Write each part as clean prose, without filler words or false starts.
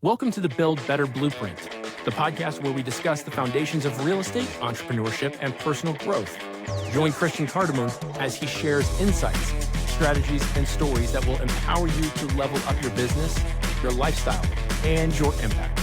Welcome to the Build Better Blueprint, the podcast where we discuss the foundations of real estate, entrepreneurship, and personal growth. Join Christian Cardamone as he shares insights, strategies, and stories that will empower you to level up your business, your lifestyle, and your impact.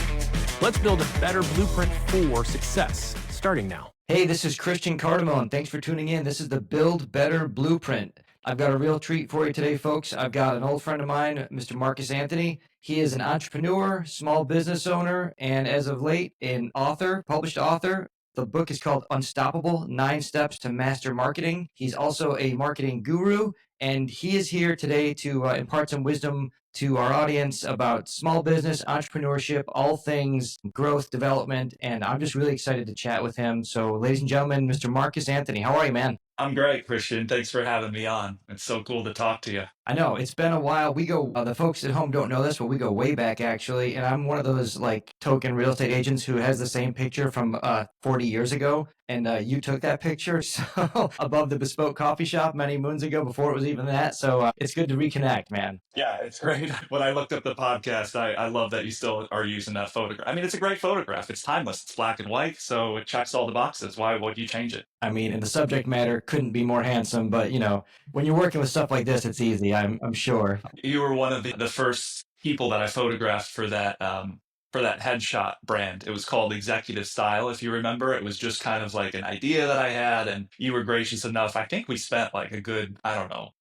Let's build a better blueprint for success, starting now. Hey, this is Christian Cardamone. Thanks for tuning in. This is the Build Better Blueprint. I've got a real treat for you today, folks. I've got an old friend of mine, Mr. Marcus Anthony. He is an entrepreneur, small business owner, and as of late, an author, published author. The book is called Unstoppable: 9 Steps to Master Marketing. He's also a marketing guru, and he is here today to impart some wisdom to our audience about small business, entrepreneurship, all things growth, development, and I'm just really excited to chat with him. So, ladies and gentlemen, Mr. Marcus Anthony, how are you, man? I'm great, Christian. Thanks for having me on. It's so cool to talk to you. I know, it's been a while. We go, the folks at home don't know this, but we go way back actually. And I'm one of those like token real estate agents who has the same picture from 40 years ago. And you took that picture so above the Bespoke Coffee Shop many moons ago before it was even that. So it's good to reconnect, man. Yeah, it's great. When I looked up the podcast, I love that you still are using that photograph. I mean, it's a great photograph. It's timeless. It's black and white, so it checks all the boxes. Why would you change it? I mean, and the subject matter couldn't be more handsome, but you know, when you're working with stuff like this, it's easy. I'm sure. You were one of the first people that I photographed for that headshot brand. It was called Executive Style, if you remember. It was just kind of like an idea that I had, and you were gracious enough. I think we spent like a good,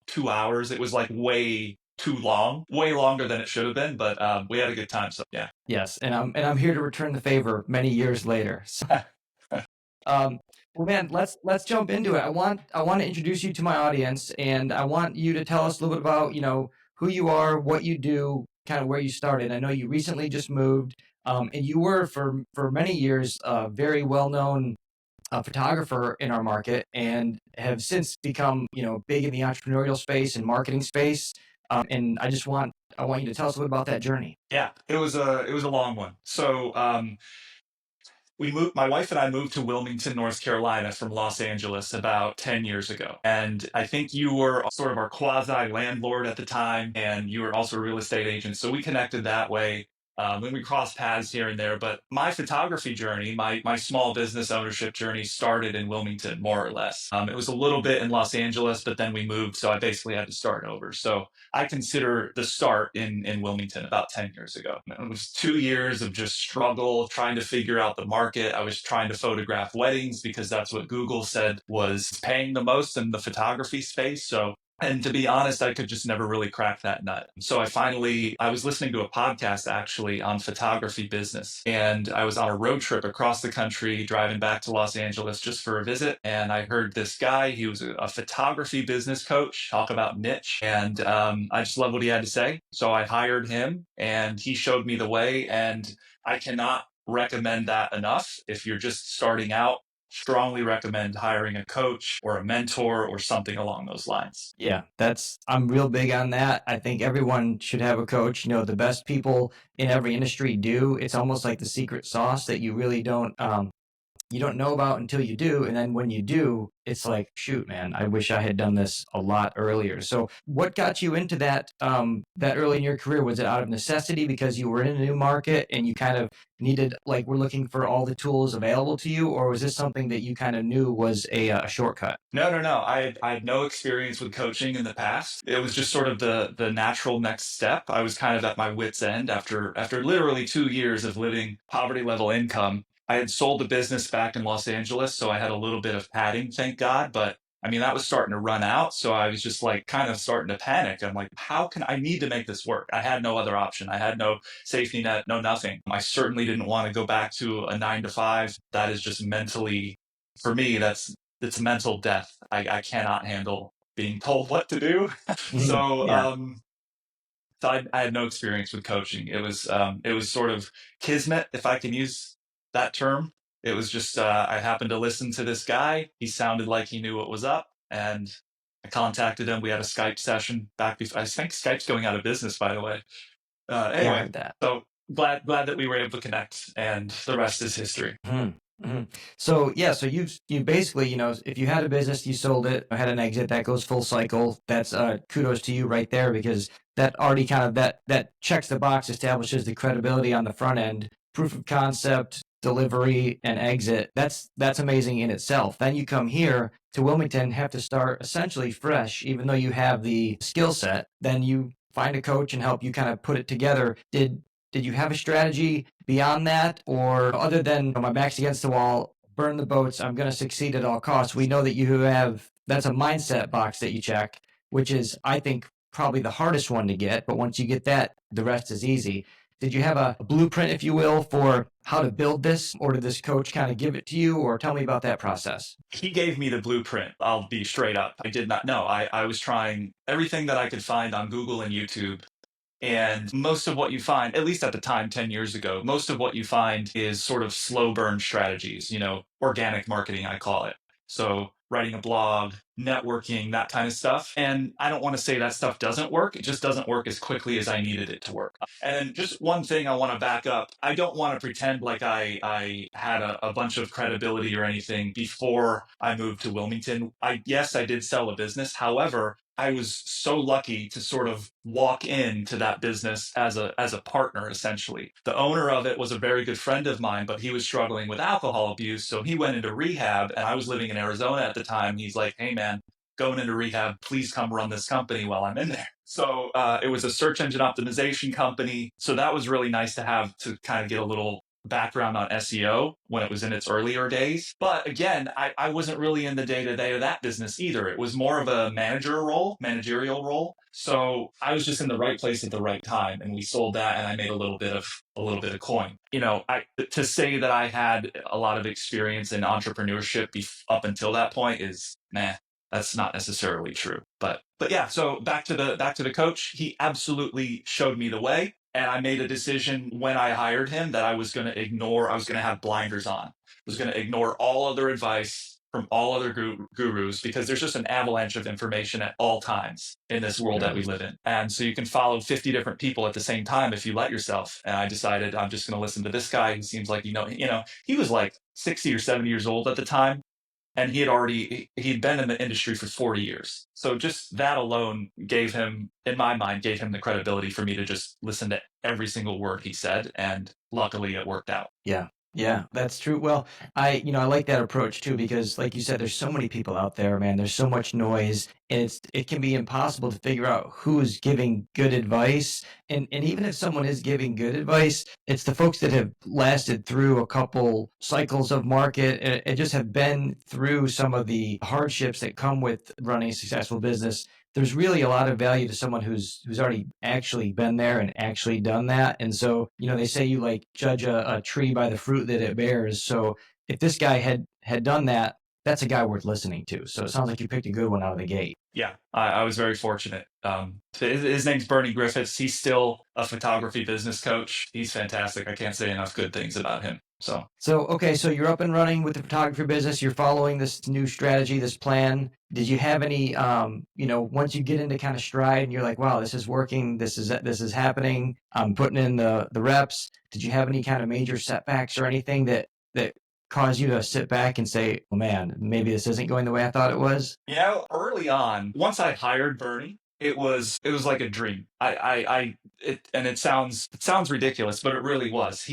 2 hours. It was like way too long, way longer than it should have been, but we had a good time. So yeah. Yes, and I'm here to return the favor many years later. So, well, man, let's jump into it. I want to introduce you to my audience, and I want you to tell us a little bit about who you are, what you do, kind of where you started. I know you recently just moved, and you were for many years a very well known photographer in our market, and have since become big in the entrepreneurial space and marketing space. And I want you to tell us a little about that journey. Yeah, it was a long one. So my wife and I moved to Wilmington, North Carolina from Los Angeles about 10 years ago. And I think you were sort of our quasi landlord at the time, and you were also a real estate agent. So we connected that way. When we crossed paths here and there, but my photography journey, my small business ownership journey started in Wilmington, more or less. It was a little bit in Los Angeles, but then we moved, so I basically had to start over. So I consider the start in Wilmington about 10 years ago. It was 2 years of just struggle, trying to figure out the market. I was trying to photograph weddings because that's what Google said was paying the most in the photography space. And to be honest, I could just never really crack that nut. So I was listening to a podcast actually on photography business. And I was on a road trip across the country, driving back to Los Angeles just for a visit. And I heard this guy, he was a photography business coach, talk about niche. And I just loved what he had to say. So I hired him, and he showed me the way. And I cannot recommend that enough. If you're just starting out, strongly recommend hiring a coach or a mentor or something along those lines. Yeah, I'm real big on that. I think everyone should have a coach. The best people in every industry do. It's almost like the secret sauce that you really don't know about until you do. And then when you do, it's like, shoot, man, I wish I had done this a lot earlier. So what got you into that early in your career? Was it out of necessity because you were in a new market and you kind of needed, like, we're looking for all the tools available to you? Or was this something that you kind of knew was a shortcut? No. I had no experience with coaching in the past. It was just sort of the natural next step. I was kind of at my wit's end after literally 2 years of living poverty level income. I had sold the business back in Los Angeles, so I had a little bit of padding, thank God. But I mean, that was starting to run out. So I was just like kind of starting to panic. I'm like, I need to make this work. I had no other option. I had no safety net, no nothing. I certainly didn't want to go back to a 9 to 5. That is just mentally, for me, it's mental death. I cannot handle being told what to do. So, Yeah. So I had no experience with coaching. It was sort of kismet, if I can use that term. It was just, I happened to listen to this guy. He sounded like he knew what was up, and I contacted him. We had a Skype session back before. I think Skype's going out of business, by the way. Yeah, I Anyway, heard that. so glad that we were able to connect, and the rest is history. Mhm. So yeah, so you basically, if you had a business, you sold it, had an exit, that goes full cycle. That's kudos to you right there, because that already kind of that checks the box, establishes the credibility on the front end, proof of concept, delivery, and exit. That's amazing in itself. Then you come here to Wilmington, have to start essentially fresh, even though you have the skill set. Then you find a coach and help you kind of put it together. Did you have a strategy beyond that, or other than my back's against the wall, burn the boats, I'm going to succeed at all costs? We know that you have that's a mindset box that you check, which is, I think, probably the hardest one to get. But once you get that, the rest is easy. Did you have a blueprint, if you will, for how to build this, or did this coach kind of give it to you, or tell me about that process? He gave me the blueprint. I'll be straight up. I did not know. I was trying everything that I could find on Google and YouTube. And most of what you find, at least at the time, 10 years ago, most of what you find is sort of slow burn strategies, organic marketing, I call it. So writing a blog, networking, that kind of stuff. And I don't want to say that stuff doesn't work. It just doesn't work as quickly as I needed it to work. And just one thing I want to back up. I don't want to pretend like I had a bunch of credibility or anything before I moved to Wilmington. Yes, I did sell a business. However, I was so lucky to sort of walk into that business as a partner, essentially. The owner of it was a very good friend of mine, but he was struggling with alcohol abuse. So he went into rehab, and I was living in Arizona at the time. He's like, hey, man, going into rehab, please come run this company while I'm in there. So it was a search engine optimization company. So that was really nice to have, to kind of get a little background on SEO when it was in its earlier days. But again, I wasn't really in the day-to-day of that business either. It was more of a managerial role. So I was just in the right place at the right time, and we sold that, and I made a little bit of coin. To say that I had a lot of experience in entrepreneurship up until that point is that's not necessarily true. But yeah, so back to the coach. He absolutely showed me the way. And I made a decision when I hired him that I was going to have blinders on. I was going to ignore all other advice from all other gurus, because there's just an avalanche of information at all times in this world that we live in. And so you can follow 50 different people at the same time if you let yourself. And I decided I'm just going to listen to this guy who seems like, he was like 60 or 70 years old at the time. And he'd been in the industry for 40 years. So just that alone in my mind, gave him the credibility for me to just listen to every single word he said. And luckily it worked out. Yeah. Yeah, that's true. Well, I like that approach too, because like you said, there's so many people out there, man. There's so much noise, and it can be impossible to figure out who's giving good advice. And even if someone is giving good advice, it's the folks that have lasted through a couple cycles of market and just have been through some of the hardships that come with running a successful business. There's really a lot of value to someone who's already actually been there and actually done that. And so, they say you like judge a tree by the fruit that it bears. So if this guy had done that, that's a guy worth listening to. So it sounds like you picked a good one out of the gate. Yeah, I was very fortunate. His name's Bernie Griffiths. He's still a photography business coach. He's fantastic. I can't say enough good things about him. So okay, so you're up and running with the photography business. You're following this new strategy, this plan. Did you have any, once you get into kind of stride and you're like, wow, this is working, this is happening, I'm putting in the reps. Did you have any kind of major setbacks or anything that caused you to sit back and say, oh man, maybe this isn't going the way I thought it was? Early on, once I hired Bernie, it was like a dream. It sounds ridiculous, but it really was.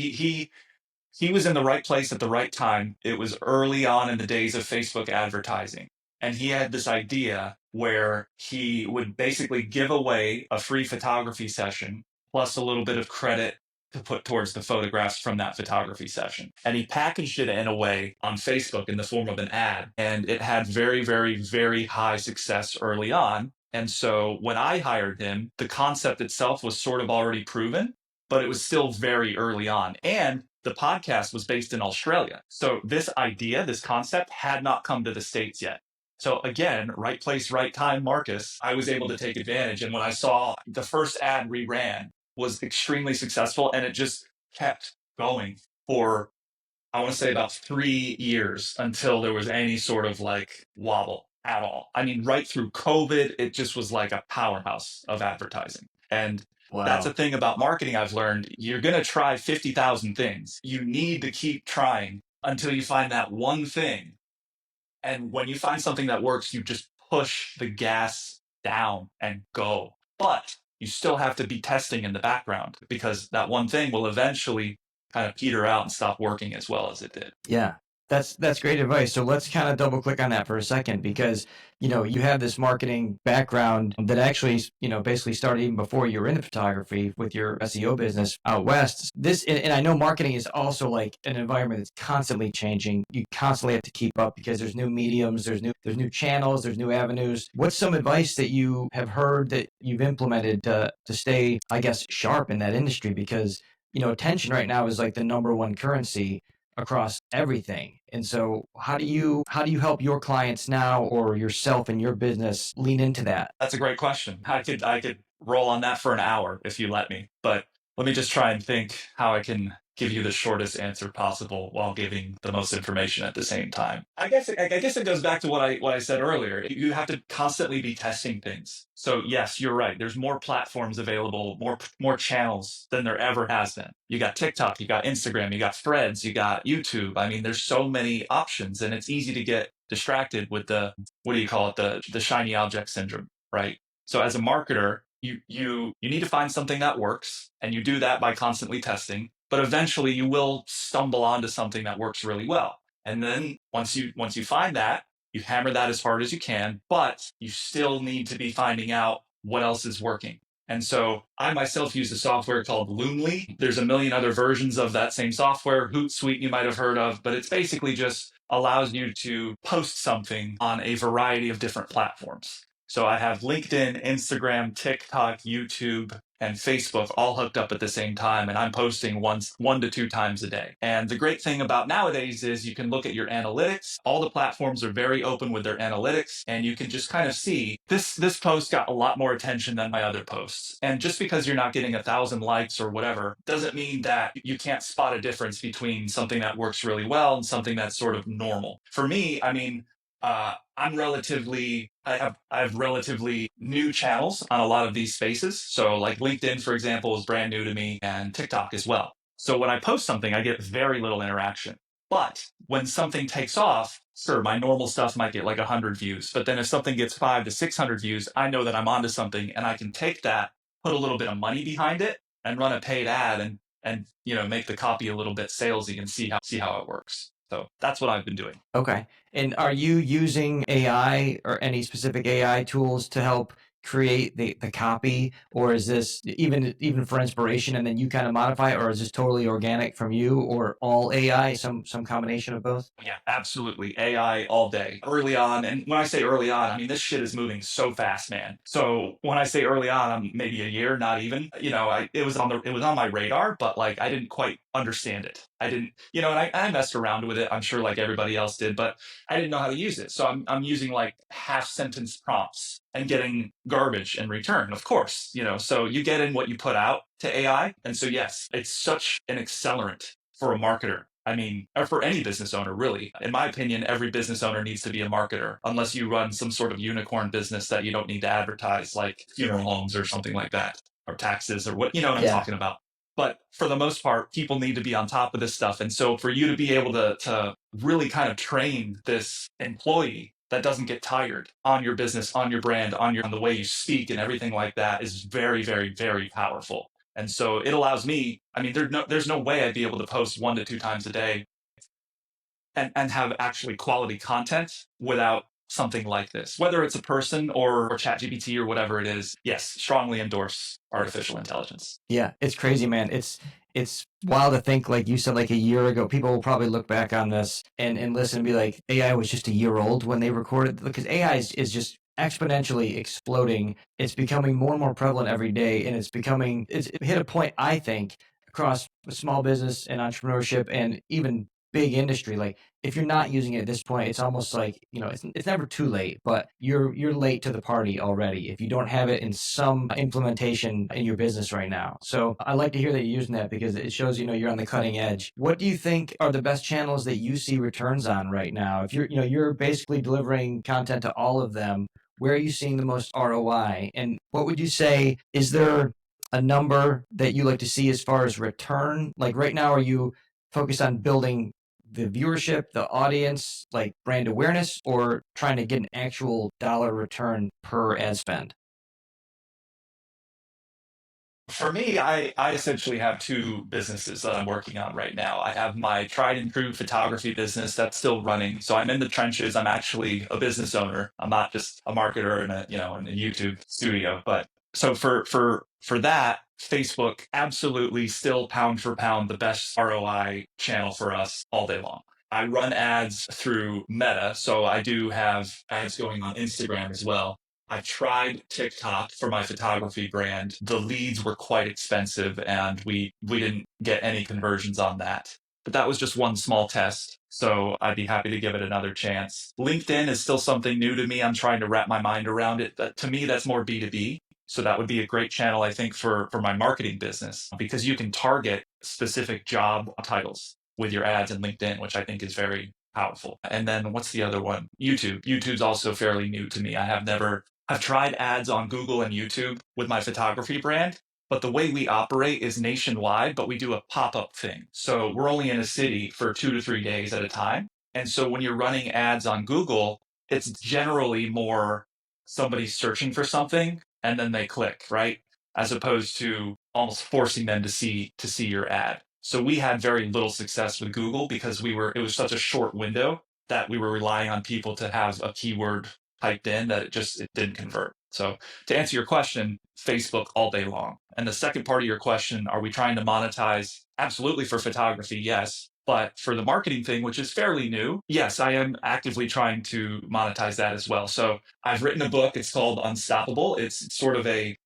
He was in the right place at the right time. It was early on in the days of Facebook advertising. And he had this idea where he would basically give away a free photography session plus a little bit of credit to put towards the photographs from that photography session. And he packaged it in a way on Facebook in the form of an ad. And it had very, very, very high success early on. And so when I hired him, the concept itself was sort of already proven, but it was still very early on. And the podcast was based in Australia. So this idea, this concept had not come to the States yet. So again, right place, right time, Marcus, I was able to take advantage. And when I saw the first ad we ran was extremely successful, and it just kept going for, I want to say, about 3 years until there was any sort of like wobble at all. I mean, right through COVID, it just was like a powerhouse of advertising. And wow. That's a thing about marketing I've learned. You're going to try 50,000 things. You need to keep trying until you find that one thing. And when you find something that works, you just push the gas down and go. But you still have to be testing in the background because that one thing will eventually kind of peter out and stop working as well as it did. Yeah, that's great advice. So let's kind of double click on that for a second because, you have this marketing background that actually, basically started even before you were in the photography with your SEO business out west. And I know marketing is also like an environment that's constantly changing. You constantly have to keep up because there's new mediums, there's new channels, there's new avenues. What's some advice that you have heard that you've implemented to stay, I guess, sharp in that industry? Because, attention right now is like the number one currency across everything. And so how do you help your clients now or yourself and your business lean into that? That's a great question. I could roll on that for an hour if you let me, but let me just try and think how I can give you the shortest answer possible while giving the most information at the same time. I guess it goes back to what I said earlier. You have to constantly be testing things. So yes, you're right. There's more platforms available, more channels than there ever has been. You got TikTok, you got Instagram, you got Threads, you got YouTube. I mean, there's so many options, and it's easy to get distracted with the, what do you call it, the shiny object syndrome, right? So as a marketer, you need to find something that works, and you do that by constantly testing. But eventually, you will stumble onto something that works really well. And then once you find that, you hammer that as hard as you can. But you still need to be finding out what else is working. And so I myself use a software called Loomly. There's a million other versions of that same software. Hootsuite you might have heard of, but it's basically just allows you to post something on a variety of different platforms. So I have LinkedIn, Instagram, TikTok, YouTube, and Facebook all hooked up at the same time, and I'm posting one to two times a day. And the great thing about nowadays is you can look at your analytics. All the platforms are very open with their analytics, and you can just kind of see this post got a lot more attention than my other posts. And just because you're not getting 1,000 likes or whatever doesn't mean that you can't spot a difference between something that works really well and something that's sort of normal. For me, I mean, I have relatively new channels on a lot of these spaces. So like LinkedIn, for example, is brand new to me, and TikTok as well. So when I post something, I get very little interaction. But when something takes off, sure, my normal stuff might get like 100 views. But then if something gets 500 to 600 views, I know that I'm onto something, and I can take that, put a little bit of money behind it, and run a paid ad and make the copy a little bit salesy and see how it works. So that's what I've been doing. Okay. And are you using AI or any specific AI tools to help create the copy, or is this even for inspiration and then you kind of modify it, or is this totally organic from you, or all AI, some combination of both? Yeah, absolutely. AI all day. Early on, and when I say early on, I mean this shit is moving so fast, man. So when I say early on, I'm maybe a year, not even. It was on my radar, but like I didn't quite understand it. I didn't, and I messed around with it. I'm sure like everybody else did, but I didn't know how to use it. So I'm using like half sentence prompts and getting garbage in return, of course. So you get in what you put out to AI. And so yes, it's such an accelerant for a marketer. I mean, or for any business owner, really. In my opinion, every business owner needs to be a marketer, unless you run some sort of unicorn business that you don't need to advertise, like funeral homes or something like that, or taxes, or what I'm talking about. But for the most part, people need to be on top of this stuff. And so for you to be able to really kind of train this employee that doesn't get tired on your business, on your brand, on the way you speak and everything like that is very, very, very powerful. And so it allows me, I mean, there's no way I'd be able to post 1 to 2 times a day and have actually quality content without something like this, whether it's a person or ChatGPT or whatever it is. Yes, strongly endorse artificial intelligence. Yeah, it's crazy, man. It's wild to think, like you said, like a year ago, people will probably look back on this and listen and be like, AI was just a year old when they recorded, because AI is just exponentially exploding. It's becoming more and more prevalent every day, and it's hit a point, I think, across small business and entrepreneurship and even big industry. Like if you're not using it at this point, it's almost like, it's never too late, but you're late to the party already if you don't have it in some implementation in your business right now. So I like to hear that you're using that because it shows, you're on the cutting edge. What do you think are the best channels that you see returns on right now? If you're basically delivering content to all of them, where are you seeing the most ROI? And what would you say, is there a number that you like to see as far as return? Like right now, are you focused on building the viewership, the audience, like brand awareness, or trying to get an actual dollar return per ad spend? For me, I essentially have two businesses that I'm working on right now. I have my tried and true photography business that's still running. So I'm in the trenches. I'm actually a business owner. I'm not just a marketer in a YouTube studio. But so for that, Facebook absolutely still pound for pound the best ROI channel for us all day long. I run ads through Meta, so I do have ads going on Instagram as well. I tried TikTok for my photography brand. The leads were quite expensive and we didn't get any conversions on that. But that was just one small test. So I'd be happy to give it another chance. LinkedIn is still something new to me. I'm trying to wrap my mind around it. To me, that's more B2B. So that would be a great channel, I think, for my marketing business because you can target specific job titles with your ads in LinkedIn, which I think is very powerful. And then what's the other one? YouTube. YouTube's also fairly new to me. I've tried ads on Google and YouTube with my photography brand, but the way we operate is nationwide, but we do a pop-up thing. So we're only in a city for 2 to 3 days at a time. And so when you're running ads on Google, it's generally more somebody searching for something and then they click, right? As opposed to almost forcing them to see your ad. So we had very little success with Google because it was such a short window that we were relying on people to have a keyword typed in that it didn't convert. So to answer your question, Facebook all day long. And the second part of your question, are we trying to monetize? Absolutely for photography, yes. But for the marketing thing, which is fairly new, yes, I am actively trying to monetize that as well. So I've written a book. It's called Unstoppable. It's sort of a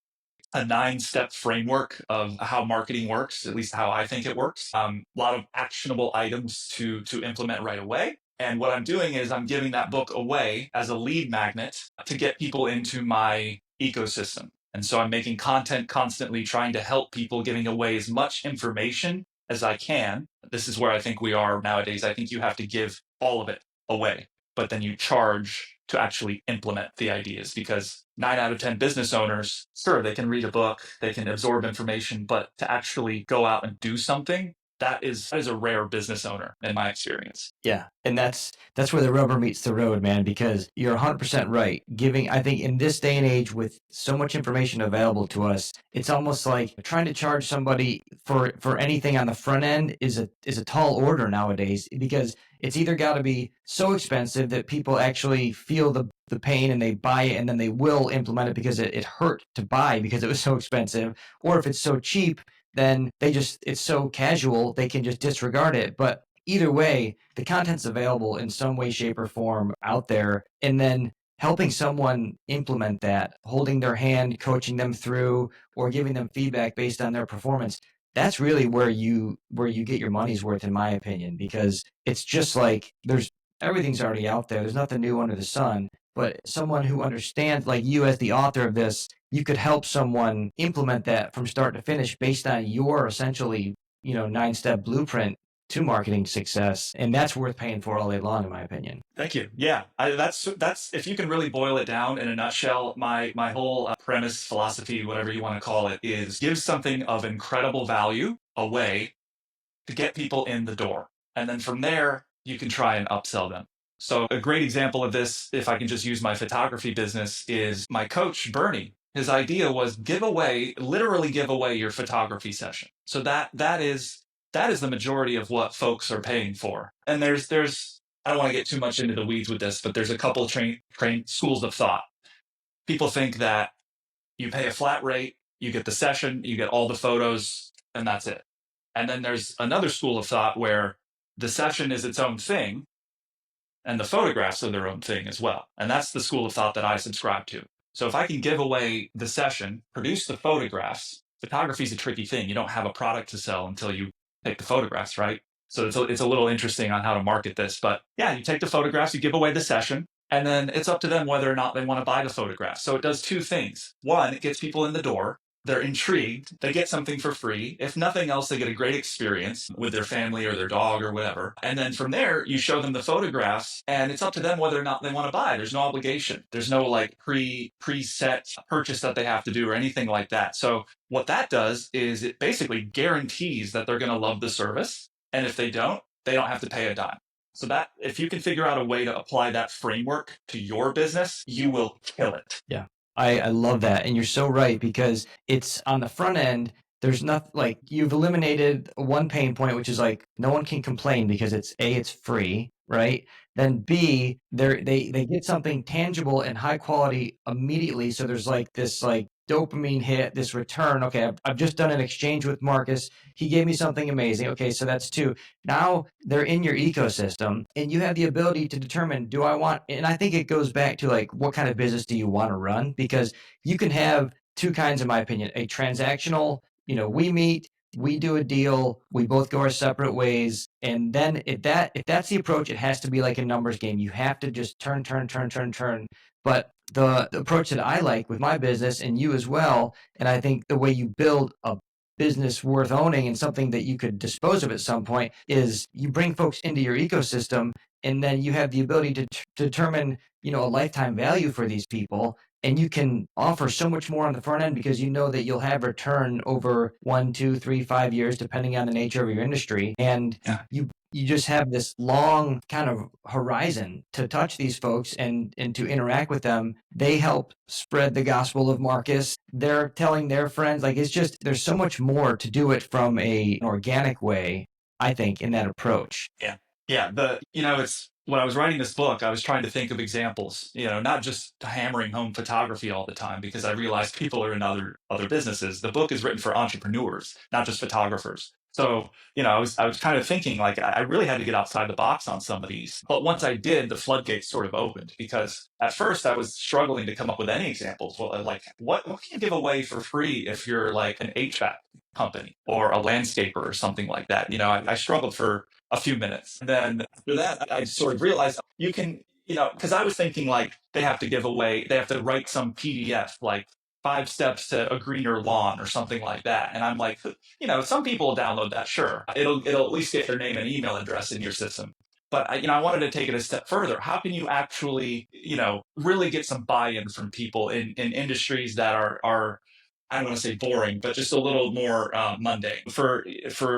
9-step framework of how marketing works, at least how I think it works. A lot of actionable items to implement right away. And what I'm doing is I'm giving that book away as a lead magnet to get people into my ecosystem. And so I'm making content constantly trying to help people, giving away as much information as I can. This is where I think we are nowadays. I think you have to give all of it away, but then you charge to actually implement the ideas because 9 out of 10 business owners, sure, they can read a book, they can absorb information, but to actually go out and do something, that is a rare business owner in my experience. Yeah. And that's where the rubber meets the road, man, because you're 100% right. I think in this day and age with so much information available to us, it's almost like trying to charge somebody for anything on the front end is a tall order nowadays because it's either got to be so expensive that people actually feel the pain and they buy it and then they will implement it because it hurt to buy because it was so expensive. Or if it's so cheap, then it's so casual, they can just disregard it. But either way, the content's available in some way, shape, or form out there. And then helping someone implement that, holding their hand, coaching them through, or giving them feedback based on their performance, that's really where you get your money's worth, in my opinion, because it's just like everything's already out there. There's nothing new under the sun. But someone who understands, like you as the author of this, you could help someone implement that from start to finish based on your essentially, 9-step blueprint to marketing success. And that's worth paying for all day long, in my opinion. Thank you. Yeah, that's if you can really boil it down in a nutshell, my whole premise, philosophy, whatever you want to call it, is give something of incredible value away to get people in the door. And then from there, you can try and upsell them. So a great example of this, if I can just use my photography business, is my coach, Bernie. His idea was literally give away your photography session. So that is the majority of what folks are paying for. And there's I don't want to get too much into the weeds with this, but there's a couple train schools of thought. People think that you pay a flat rate, you get the session, you get all the photos, and that's it. And then there's another school of thought where the session is its own thing and the photographs are their own thing as well. And that's the school of thought that I subscribe to. So if I can give away the session, produce the photographs, photography is a tricky thing. You don't have a product to sell until you take the photographs, right? So it's a little interesting on how to market this. But yeah, you take the photographs, you give away the session, and then it's up to them whether or not they want to buy the photographs. So it does two things. One, it gets people in the door. They're intrigued. They get something for free. If nothing else, they get a great experience with their family or their dog or whatever. And then from there, you show them the photographs and it's up to them whether or not they want to buy. There's no obligation. There's no like preset purchase that they have to do or anything like that. So what that does is it basically guarantees that they're going to love the service. And if they don't have to pay a dime. So that if you can figure out a way to apply that framework to your business, you will kill it. Yeah. I love that. And you're so right, because it's on the front end, there's nothing like you've eliminated one pain point, which is like no one can complain because it's free, right? Then B, they get something tangible and high quality immediately. So there's like this like dopamine hit, this return. Okay, I've just done an exchange with Marcus. He gave me something amazing. Okay, so that's two. Now they're in your ecosystem and you have the ability to determine, do I want, and I think it goes back to like, what kind of business do you want to run? Because you can have two kinds, in my opinion, a transactional, we meet, we do a deal, we both go our separate ways. And then if that's the approach, it has to be like a numbers game. You have to just turn. But the approach that I like with my business, and you as well, and I think the way you build a business worth owning and something that you could dispose of at some point, is you bring folks into your ecosystem, and then you have the ability to determine, a lifetime value for these people. And you can offer so much more on the front end because you know that you'll have return over 1, 2, 3, 5 years, depending on the nature of your industry. And Yeah. you just have this long kind of horizon to touch these folks and to interact with them. They help spread the gospel of Marcus. They're telling their friends, like, it's just, there's so much more to do it from an organic way, I think, in that approach. Yeah. Yeah. It's when I was writing this book, I was trying to think of examples, not just hammering home photography all the time, because I realized people are in other businesses. The book is written for entrepreneurs, not just photographers. So, I was kind of thinking like I really had to get outside the box on some of these. But once I did, the floodgates sort of opened, because at first I was struggling to come up with any examples. Well, like what can you give away for free if you're like an HVAC company or a landscaper or something like that? I struggled for a few minutes. And then after that, I sort of realized you can, because I was thinking like they have to write some PDF, like 5 steps to a greener lawn or something like that. And I'm like, some people will download that. Sure. It'll at least get their name and email address in your system. But I wanted to take it a step further. How can you actually, really get some buy-in from people in industries that are I don't want to say boring, but just a little more mundane. For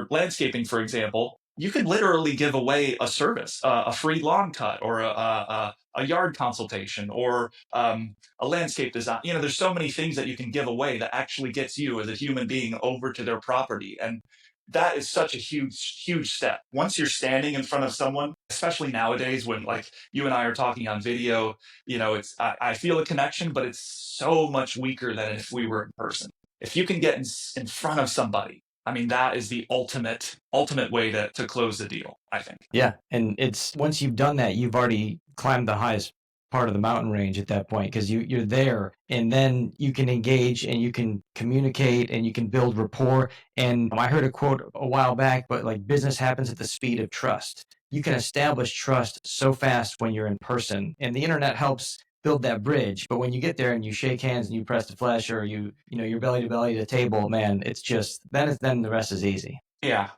landscaping, for example, you could literally give away a service, a free lawn cut, or a yard consultation, or a landscape design. There's so many things that you can give away that actually gets you as a human being over to their property. And that is such a huge, huge step. Once you're standing in front of someone, especially nowadays when like you and I are talking on video, I feel a connection, but it's so much weaker than if we were in person. If you can get in front of somebody, I mean, that is the ultimate way to close the deal, I think. Yeah. And it's, once you've done that, you've already climbed the highest part of the mountain range at that point, because you're there, and then you can engage and you can communicate and you can build rapport. And I heard a quote a while back, but like, business happens at the speed of trust. You can establish trust so fast when you're in person, and the internet helps build that bridge. But when you get there and you shake hands and you press the flesh, or you're belly to belly to the table, man, it's just, then the rest is easy. Yeah.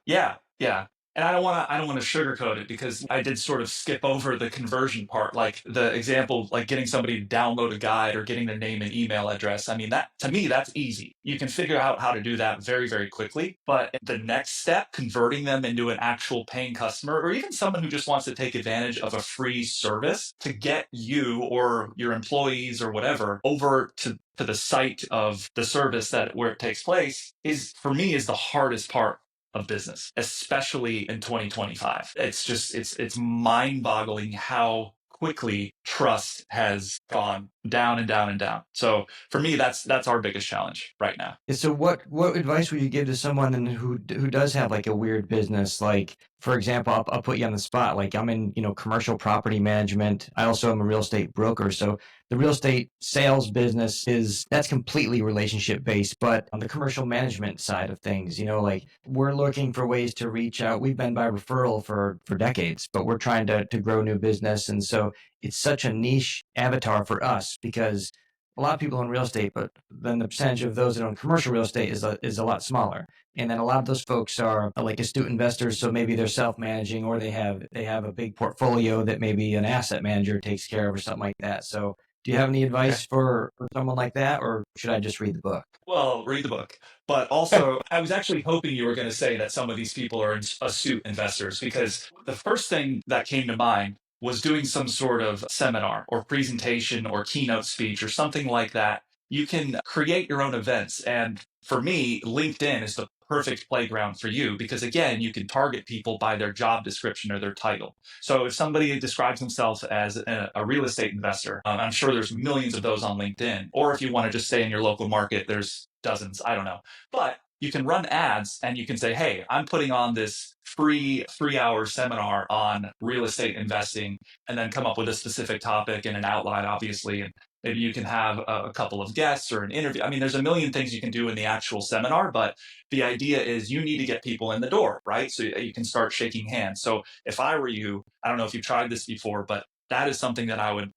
And I don't want to sugarcoat it, because I did sort of skip over the conversion part, like the example, like getting somebody to download a guide or getting their name and email address. I mean, that to me, that's easy. You can figure out how to do that very, very quickly. But the next step, converting them into an actual paying customer, or even someone who just wants to take advantage of a free service to get you or your employees or whatever over to the site of the service where it takes place, is for me is the hardest part of business, especially in 2025. It's just, it's mind-boggling how quickly trust has gone down and down and down. So for me, that's our biggest challenge right now. So what advice would you give to someone who does have like a weird business? Like, for example, I'll put you on the spot. Like, I'm in, commercial property management. I also am a real estate broker. So the real estate sales business that's completely relationship based. But on the commercial management side of things, like, we're looking for ways to reach out. We've been by referral for decades, but we're trying to grow new business. And so it's such a niche avatar for us, because a lot of people own real estate, but then the percentage of those that own commercial real estate is a lot smaller. And then a lot of those folks are like astute investors. So maybe they're self-managing, or they have a big portfolio that maybe an asset manager takes care of or something like that. So Do you have any advice for someone like that, or should I just read the book? Well, read the book. But also, I was actually hoping you were going to say that some of these people are astute investors, because the first thing that came to mind was doing some sort of seminar or presentation or keynote speech or something like that. You can create your own events. And for me, LinkedIn is the perfect playground for you because, again, you can target people by their job description or their title. So if somebody describes themselves as a real estate investor, I'm sure there's millions of those on LinkedIn. Or if you want to just stay in your local market, there's dozens, I don't know. But you can run ads and you can say, hey, I'm putting on this free 3-hour seminar on real estate investing, and then come up with a specific topic and an outline, obviously. And maybe you can have a couple of guests or an interview. I mean, there's a million things you can do in the actual seminar, but the idea is you need to get people in the door, right? So you can start shaking hands. So if I were you, I don't know if you've tried this before, but that is something that I would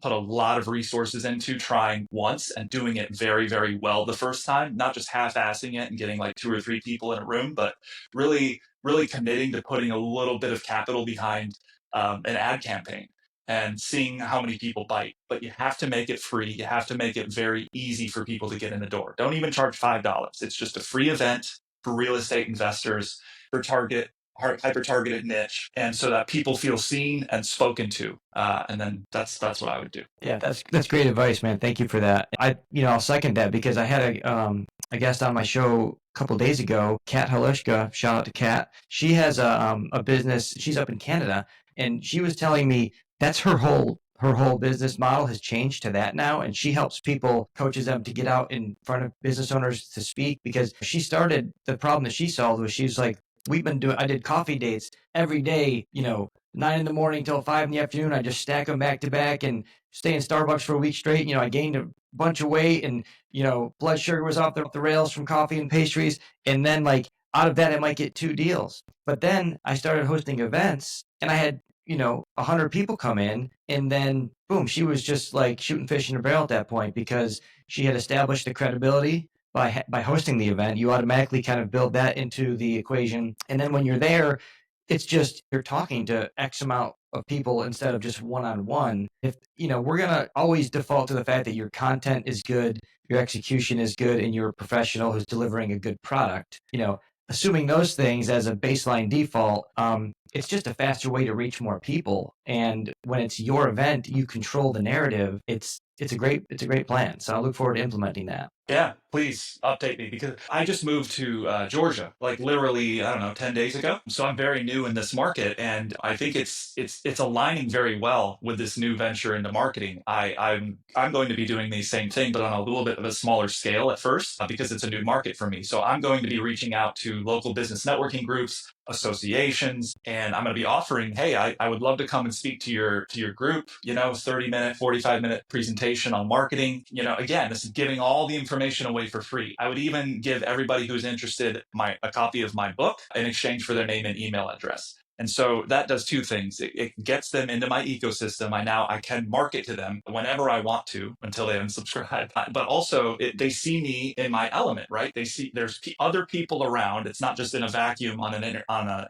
put a lot of resources into trying once and doing it very, very well the first time, not just half-assing it and getting like 2 or 3 people in a room, but really, really committing to putting a little bit of capital behind an ad campaign and seeing how many people bite. But you have to make it free. You have to make it very easy for people to get in the door. Don't even charge $5. It's just a free event for real estate investors, for hyper-targeted niche, and so that people feel seen and spoken to. And then that's what I would do. Yeah, that's great advice, man. Thank you for that. I'll second that because I had a guest on my show a couple days ago, Kat Halushka. Shout out to Kat. She has a business. She's up in Canada, and she was telling me that's her whole business model has changed to that now, and she helps people, coaches them to get out in front of business owners to speak, because she started, the problem that she solved was, she's like, I did coffee dates every day, 9 in the morning till 5 in the afternoon. I just stack them back to back and stay in Starbucks for a week straight. I gained a bunch of weight, and, blood sugar was off the rails from coffee and pastries. And then like out of that, I might get 2 deals. But then I started hosting events, and I had, 100 people come in, and then boom, she was just like shooting fish in a barrel at that point, because she had established the credibility by hosting the event. You automatically kind of build that into the equation. And then when you're there, it's just you're talking to X amount of people instead of just one-on-one. If we're gonna always default to the fact that your content is good, your execution is good, and you're a professional who's delivering a good product. Assuming those things as a baseline default, it's just a faster way to reach more people. And when it's your event, you control the narrative. It's a great plan. So I look forward to implementing that. Yeah, please update me, because I just moved to Georgia, like literally, I don't know, 10 days ago. So I'm very new in this market, and I think it's aligning very well with this new venture into marketing. I'm going to be doing the same thing, but on a little bit of a smaller scale at first, because it's a new market for me. So I'm going to be reaching out to local business networking groups, associations, and I'm going to be offering, hey, I would love to come and speak to your group, 30-minute, 45-minute presentation on marketing. Again, this is giving all the information away for free. I would even give everybody who's interested a copy of my book in exchange for their name and email address. And so that does 2 things. It gets them into my ecosystem. I can market to them whenever I want to until they unsubscribe. But also they see me in my element, right? They see there's other people around. It's not just in a vacuum on an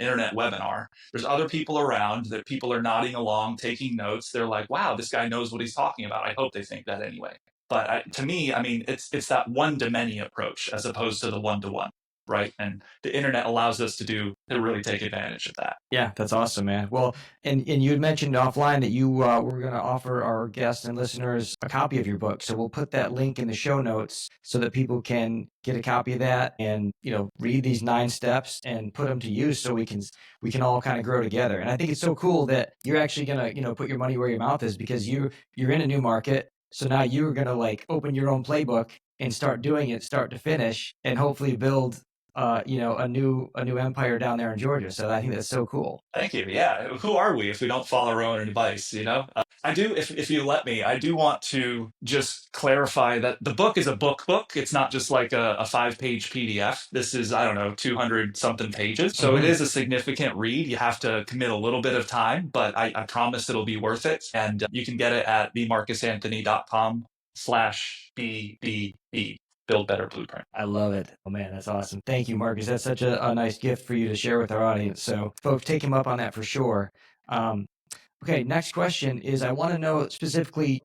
internet webinar. There's other people around that people are nodding along, taking notes. They're like, wow, this guy knows what he's talking about. I hope they think that anyway. But to me, it's that one-to-many approach as opposed to the one-to-one, right? And the internet allows us to really take advantage of that. Yeah, that's awesome, man. Well, and you had mentioned offline that you were going to offer our guests and listeners a copy of your book. So we'll put that link in the show notes so that people can get a copy of that and, read these 9 steps and put them to use, so we can all kind of grow together. And I think it's so cool that you're actually going to, put your money where your mouth is, because you're in a new market. So now you're going to like open your own playbook and start doing it start to finish, and hopefully build a new empire down there in Georgia. So I think that's so cool. Thank you. Yeah. Who are we if we don't follow our own advice, I do, if you let me, I do want to just clarify that the book is a book. It's not just like a 5-page PDF. This is, 200 something pages. So It is a significant read. You have to commit a little bit of time, but I promise it'll be worth it. And you can get it at themarcusanthony.com/BBB. Build Better Blueprint. I love it. Oh man, that's awesome. Thank you, Marcus. That's such a nice gift for you to share with our audience. So folks, take him up on that for sure. Okay, next question is, I want to know specifically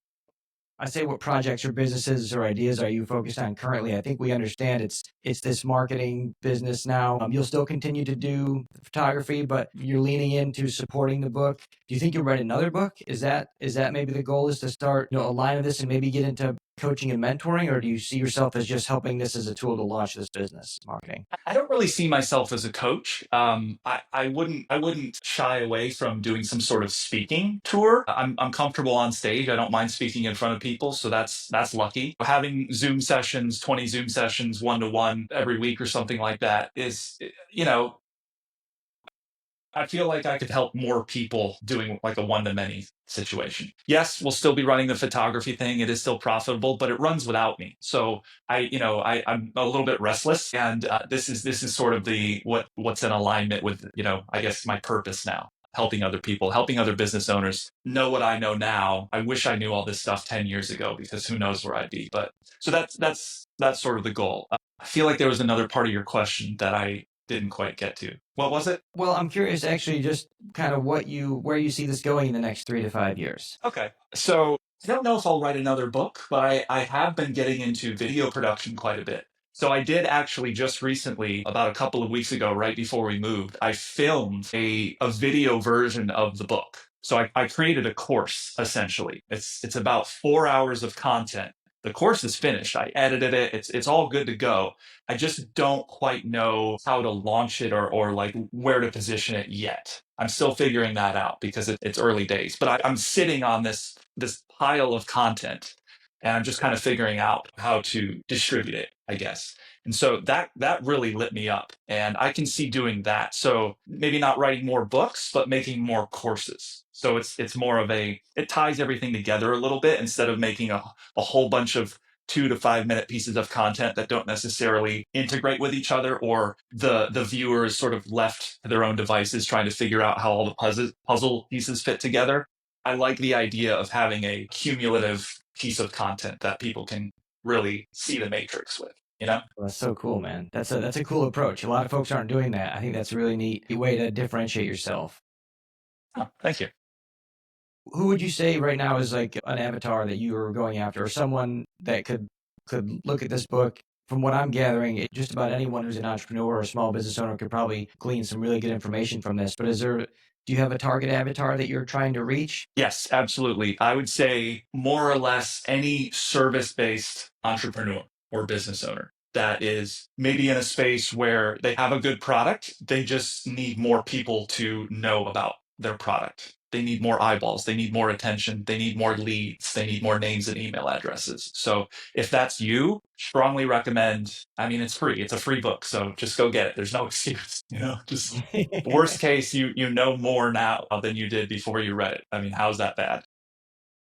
I say, what projects or businesses or ideas are you focused on currently? I think we understand it's this marketing business now. You'll still continue to do photography, but you're leaning into supporting the book. Do you think you'll write another book? Is that maybe the goal is to start, a line of this and maybe get into coaching and mentoring, or do you see yourself as just helping this as a tool to launch this business marketing? I don't really see myself as a coach. I wouldn't shy away from doing some sort of speaking tour. I'm comfortable on stage. I don't mind speaking in front of people, so that's lucky. Having Zoom sessions, 20 Zoom sessions, 1-to-1 every week or something like that is, I feel like I could help more people doing like a one-to-many situation. Yes, we'll still be running the photography thing. It is still profitable, but it runs without me. So I'm a little bit restless, and this is sort of what's in alignment with I guess my purpose now. Helping other people, helping other business owners know what I know now. I wish I knew all this stuff 10 years ago, because who knows where I'd be. But so that's sort of the goal. I feel like there was another part of your question that I didn't quite get to. What was it? Well, I'm curious, actually, just kind of where you see this going in the next 3 to 5 years. Okay. So I don't know if I'll write another book, but I have been getting into video production quite a bit. So I did actually just recently, about a couple of weeks ago, right before we moved, I filmed a video version of the book. So I created a course, essentially. It's about 4 hours of content. The course is finished. I edited it. It's all good to go. I just don't quite know how to launch it, or like where to position it yet. I'm still figuring that out because it's early days. But I'm sitting on this pile of content, and I'm just kind of figuring out how to distribute it, I guess. And so that really lit me up, and I can see doing that. So maybe not writing more books, but making more courses. So it's more of it ties everything together a little bit, instead of making a whole bunch of 2 to 5 minute pieces of content that don't necessarily integrate with each other, or the viewer is sort of left to their own devices trying to figure out how all the puzzle pieces fit together. I like the idea of having a cumulative piece of content that people can really see the matrix with. Well, that's so cool, man. That's a cool approach. A lot of folks aren't doing that. I think that's a really neat way to differentiate yourself. Oh, thank you. Who would you say right now is like an avatar that you are going after, or someone that could look at this book? From what I'm gathering, just about anyone who's an entrepreneur or a small business owner could probably glean some really good information from this. But do you have a target avatar that you're trying to reach? Yes, absolutely. I would say more or less any service-based entrepreneur or business owner that is maybe in a space where they have a good product. They just need more people to know about their product. They need more eyeballs. They need more attention. They need more leads. They need more names and email addresses. So if that's you, strongly recommend. I mean, it's free. It's a free book. So just go get it. There's no excuse. Just worst case, you know more now than you did before you read it. I mean, how's that bad?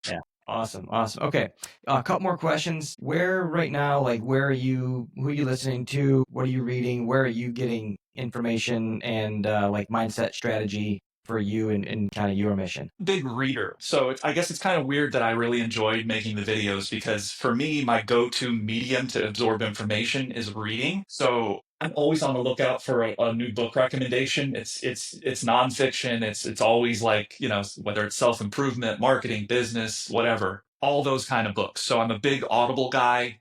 Yeah. Awesome. Okay. A couple more questions. Where right now, like, who are you listening to? What are you reading? Where are you getting information and like mindset strategy for you and kind of your mission? Big reader. So I guess it's kind of weird that I really enjoyed making the videos, because for me, my go-to medium to absorb information is reading. So I'm always on the lookout for a new book recommendation. It's nonfiction. It's always like, whether it's self-improvement, marketing, business, whatever, all those kind of books. So I'm a big Audible guy.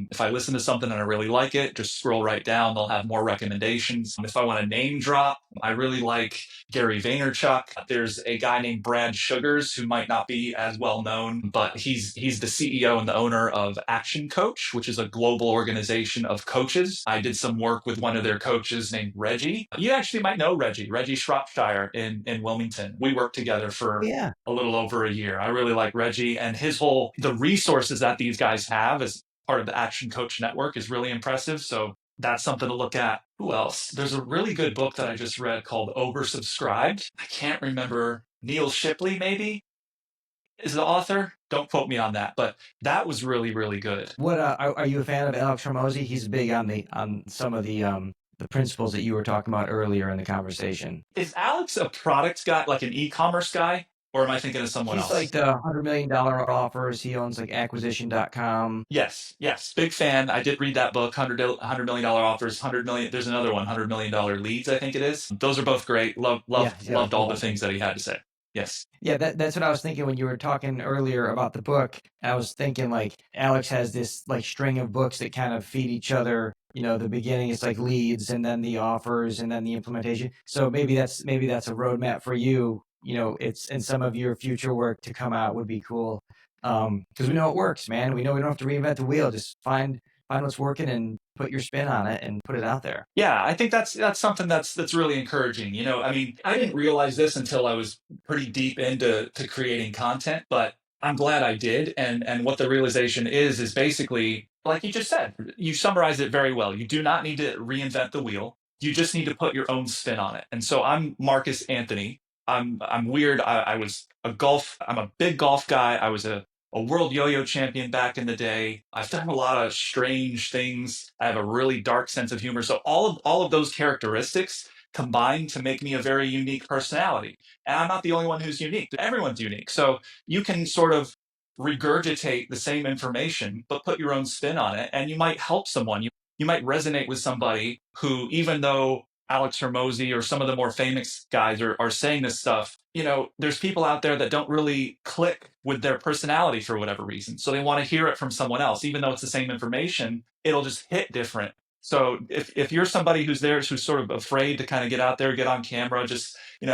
If I listen to something and I really like it, just scroll right down. They'll have more recommendations. If I want to name drop, I really like Gary Vaynerchuk. There's a guy named Brad Sugars who might not be as well known, but he's the CEO and the owner of Action Coach, which is a global organization of coaches. I did some work with one of their coaches named Reggie. You actually might know Reggie Shropshire in Wilmington. We worked together for a little over a year. I really like Reggie, and the resources that these guys have as part of the Action Coach Network is really impressive. So that's something to look at. Who else? There's a really good book that I just read called Oversubscribed. I can't remember. Neil Shipley, maybe, is the author. Don't quote me on that, but that was really, really good. What are you a fan of Alex Hormozy? He's big on some of the principles that you were talking about earlier in the conversation. Is Alex a product guy, like an e-commerce guy? Or am I thinking of someone else? He's like the $100 million offers. He owns like acquisition.com. Yes. Big fan. I did read that book, $100 million offers, 100 million. There's another one, $100 million leads, I think it is. Those are both great. Loved all the things that he had to say. Yes. Yeah, that's what I was thinking when you were talking earlier about the book. I was thinking like Alex has this like string of books that kind of feed each other. The beginning it's like leads and then the offers and then the implementation. So maybe that's a roadmap for you. It's in some of your future work to come out would be cool. Because we know it works, man. We know we don't have to reinvent the wheel. Just find what's working and put your spin on it and put it out there. Yeah, I think that's something that's really encouraging. I mean, I didn't realize this until I was pretty deep into creating content, but I'm glad I did. And what the realization is basically, like you just said, you summarized it very well. You do not need to reinvent the wheel. You just need to put your own spin on it. And so I'm Marcus Anthony. I'm weird. I'm a big golf guy. I was a world yo-yo champion back in the day. I've done a lot of strange things. I have a really dark sense of humor. So all of those characteristics combine to make me a very unique personality. And I'm not the only one who's unique. Everyone's unique. So you can sort of regurgitate the same information, but put your own spin on it, and you might help someone. You might resonate with somebody who, even though Alex Hormozy or some of the more famous guys are saying this stuff, there's people out there that don't really click with their personality for whatever reason. So they want to hear it from someone else. Even though it's the same information, it'll just hit different. So if you're somebody who's sort of afraid to kind of get out there, get on camera, just, you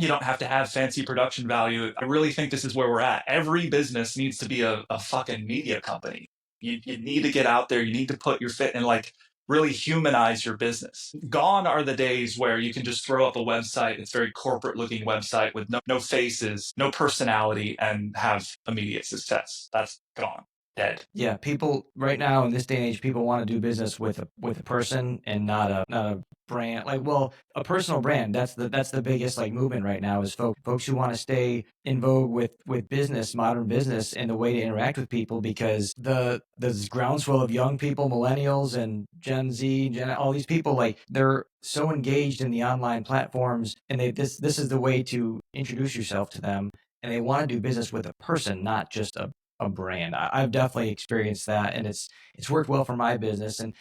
don't have to have fancy production value. I really think this is where we're at. Every business needs to be a fucking media company. You need to get out there. You need to put your fit and like really humanize your business. Gone are the days where you can just throw up a website. It's a very corporate looking website with no faces, no personality, and have immediate success. That's gone. Dead. Yeah, people right now in this day and age, people want to do business with a person and not a brand. Like, well, a personal brand. That's the biggest like movement right now is folks who want to stay in vogue with business, modern business, and the way to interact with people because the groundswell of young people, millennials and Gen Z, all these people like they're so engaged in the online platforms, and this is the way to introduce yourself to them, and they want to do business with a person, not just a brand. I've definitely experienced that, and it's worked well for my business. And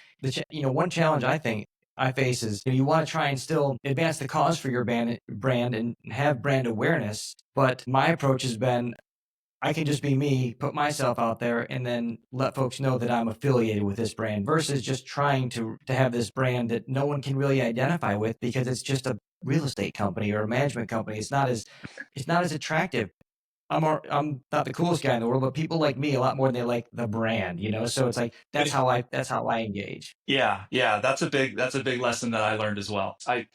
one challenge I think I face is you want to try and still advance the cause for your brand and have brand awareness. But my approach has been I can just be me, put myself out there, and then let folks know that I'm affiliated with this brand versus just trying to have this brand that no one can really identify with because it's just a real estate company or a management company. It's not as attractive. I'm not the coolest guy in the world, but people like me a lot more than they like the brand, So it's like that's how I engage. Yeah, that's a big lesson that I learned as well. I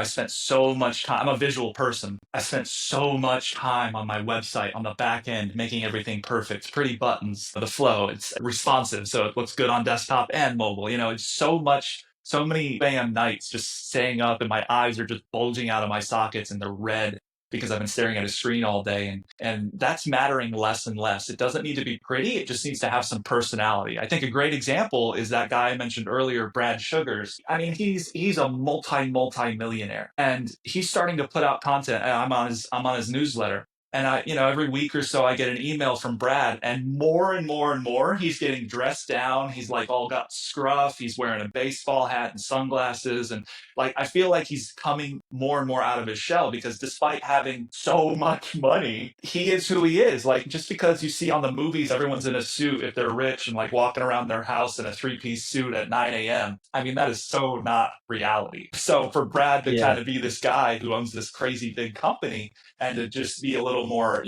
spent so much time. I'm a visual person. I spent so much time on my website on the back end making everything perfect, pretty buttons, the flow, it's responsive, so it looks good on desktop and mobile. It's so many bam nights just staying up and my eyes are just bulging out of my sockets and they're red because I've been staring at a screen all day. And that's mattering less and less. It doesn't need to be pretty. It just needs to have some personality. I think a great example is that guy I mentioned earlier, Brad Sugars. I mean, he's a multi-millionaire and he's starting to put out content. I'm on his newsletter. And every week or so I get an email from Brad and more, he's getting dressed down. He's like all got scruff. He's wearing a baseball hat and sunglasses. And like, I feel like he's coming more and more out of his shell because despite having so much money, he is who he is. Like, just because you see on the movies, everyone's in a suit if they're rich and like walking around their house in a 3-piece suit at 9 a.m. I mean, that is so not reality. So for Brad to kind of be this guy who owns this crazy big company and to just be a little more,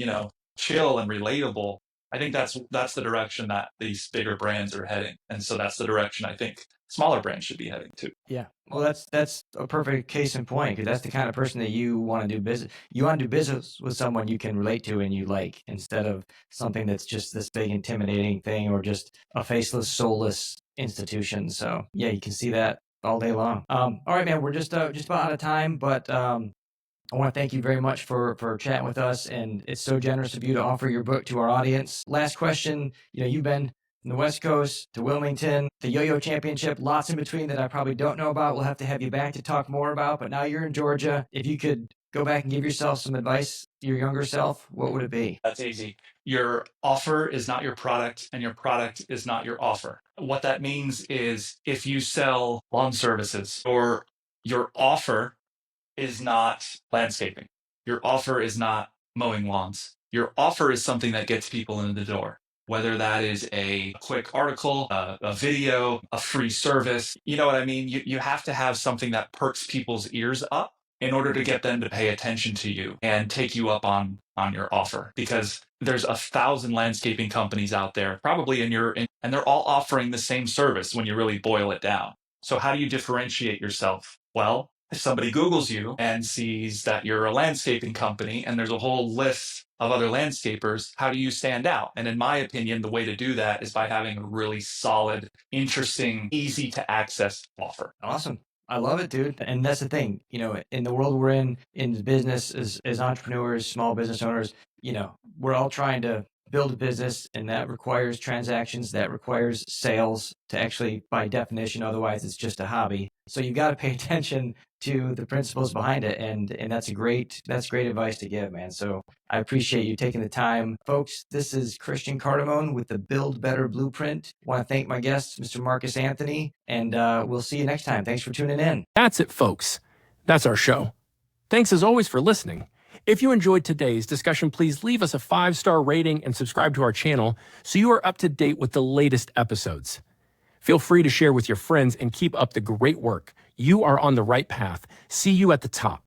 chill and relatable, I think that's the direction that these bigger brands are heading. And so that's the direction I think smaller brands should be heading to. Yeah. Well, that's a perfect case in point because that's the kind of person that you want to do business. You want to do business with someone you can relate to and you like instead of something that's just this big intimidating thing or just a faceless, soulless institution. So yeah, you can see that all day long. All right, man, we're just about out of time, but I want to thank you very much for chatting with us, and it's so generous of you to offer your book to our audience. Last question, you've been from the West Coast to Wilmington, the Yo-Yo Championship, lots in between that I probably don't know about. We'll have to have you back to talk more about, but now you're in Georgia. If you could go back and give yourself some advice, your younger self, what would it be? That's easy. Your offer is not your product, and your product is not your offer. What that means is if you sell lawn services or your offer is not landscaping. Your offer is not mowing lawns. Your offer is something that gets people in the door. Whether that is a quick article, a video, a free service, you know what I mean? You have to have something that perks people's ears up in order to get them to pay attention to you and take you up on your offer. Because there's 1,000 landscaping companies out there, probably and they're all offering the same service when you really boil it down. So how do you differentiate yourself? Well, if somebody Googles you and sees that you're a landscaping company and there's a whole list of other landscapers, how do you stand out? And in my opinion, the way to do that is by having a really solid, interesting, easy to access offer. Awesome. I love it, dude. And that's the thing, in the world we're in business as entrepreneurs, small business owners, we're all trying to build a business, and that requires transactions, that requires sales to actually, by definition, otherwise it's just a hobby. So you got to pay attention to the principles behind it. And that's great advice to give, man. So I appreciate you taking the time. Folks, this is Christian Cardamone with the Build Better Blueprint. I want to thank my guest, Mr. Marcus Anthony, and we'll see you next time. Thanks for tuning in. That's it, folks. That's our show. Thanks as always for listening. If you enjoyed today's discussion, please leave us a 5-star rating and subscribe to our channel so you are up to date with the latest episodes. Feel free to share with your friends and keep up the great work. You are on the right path. See you at the top.